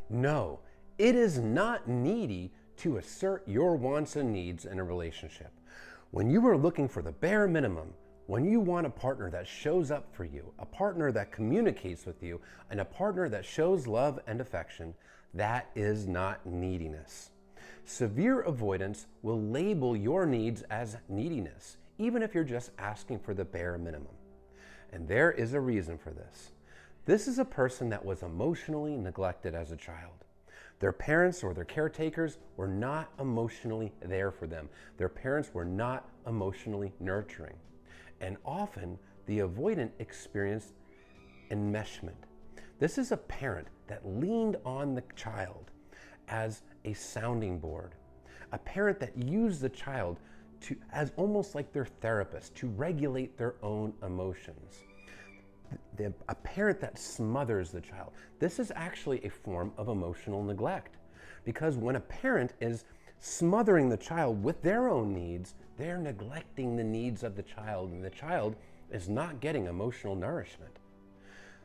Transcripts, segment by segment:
No, it is not needy to assert your wants and needs in a relationship. When you are looking for the bare minimum, when you want a partner that shows up for you, a partner that communicates with you, and a partner that shows love and affection, that is not neediness. Severe avoidance will label your needs as neediness, even if you're just asking for the bare minimum. And there is a reason for this. This is a person that was emotionally neglected as a child. Their parents or their caretakers were not emotionally there for them. Their parents were not emotionally nurturing. And often, the avoidant experienced enmeshment. This is a parent that leaned on the child as a sounding board. A parent that used the child as almost like their therapist to regulate their own emotions. A parent that smothers the child. This is actually a form of emotional neglect, because when a parent is smothering the child with their own needs, they're neglecting the needs of the child, and the child is not getting emotional nourishment.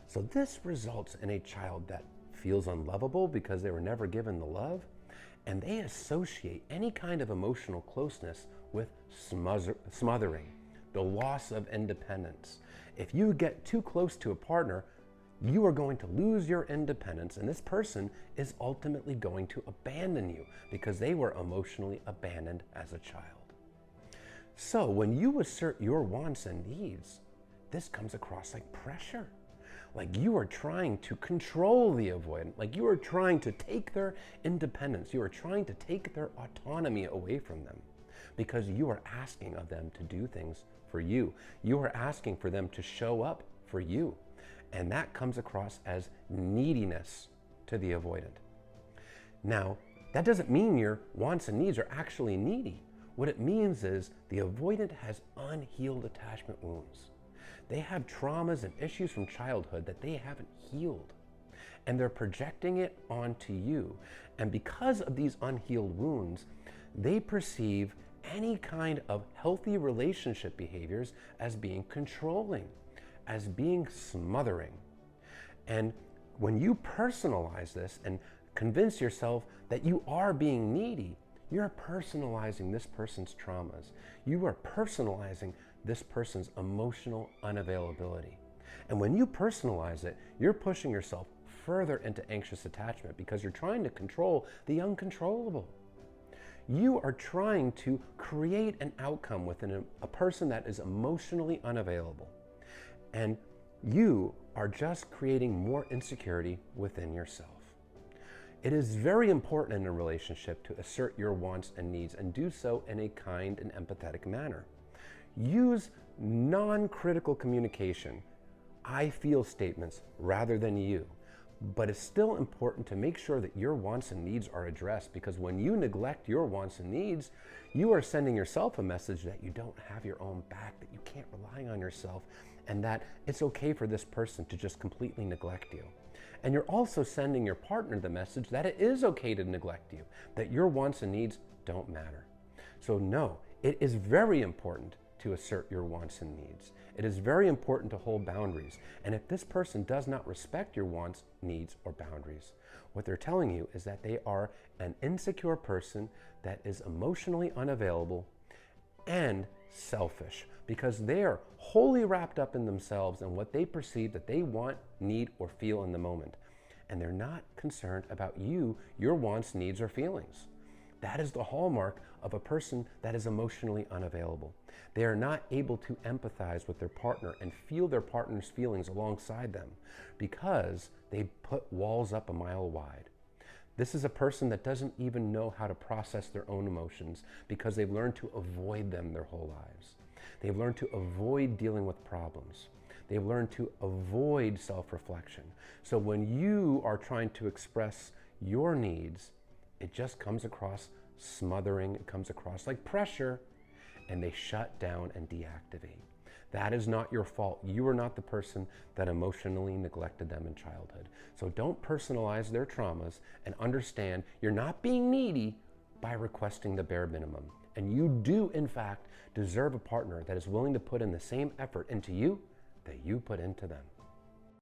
So this results in a child that feels unlovable because they were never given the love, and they associate any kind of emotional closeness with smothering, the loss of independence. If you get too close to a partner, you are going to lose your independence, and this person is ultimately going to abandon you because they were emotionally abandoned as a child. So when you assert your wants and needs, this comes across like pressure. Like you are trying to control the avoidant, like you are trying to take their independence, you are trying to take their autonomy away from them because you are asking of them to do things for you. You are asking for them to show up for you. And that comes across as neediness to the avoidant. Now, that doesn't mean your wants and needs are actually needy. What it means is the avoidant has unhealed attachment wounds. They have traumas and issues from childhood that they haven't healed. And they're projecting it onto you. And because of these unhealed wounds, they perceive any kind of healthy relationship behaviors as being controlling, as being smothering. And when you personalize this and convince yourself that you are being needy, you're personalizing this person's traumas. You are personalizing this person's emotional unavailability. And when you personalize it, you're pushing yourself further into anxious attachment because you're trying to control the uncontrollable. You are trying to create an outcome within a person that is emotionally unavailable. And you are just creating more insecurity within yourself. It is very important in a relationship to assert your wants and needs and do so in a kind and empathetic manner. Use non-critical communication, I feel statements rather than you. But it's still important to make sure that your wants and needs are addressed, because when you neglect your wants and needs, you are sending yourself a message that you don't have your own back, that you can't rely on yourself, and that it's okay for this person to just completely neglect you. And you're also sending your partner the message that it is okay to neglect you, that your wants and needs don't matter. So no, it is very important to assert your wants and needs. It is very important to hold boundaries. And if this person does not respect your wants, needs, or boundaries, what they're telling you is that they are an insecure person that is emotionally unavailable and selfish, because they are wholly wrapped up in themselves and what they perceive that they want, need, or feel in the moment. And they're not concerned about you, your wants, needs, or feelings. That is the hallmark of a person that is emotionally unavailable. They are not able to empathize with their partner and feel their partner's feelings alongside them because they put walls up a mile wide. This is a person that doesn't even know how to process their own emotions because they've learned to avoid them their whole lives. They've learned to avoid dealing with problems. They've learned to avoid self-reflection. So when you are trying to express your needs, it just comes across smothering, it comes across like pressure, and they shut down and deactivate. That is not your fault. You are not the person that emotionally neglected them in childhood. So don't personalize their traumas, and understand you're not being needy by requesting the bare minimum. And you do, in fact, deserve a partner that is willing to put in the same effort into you that you put into them.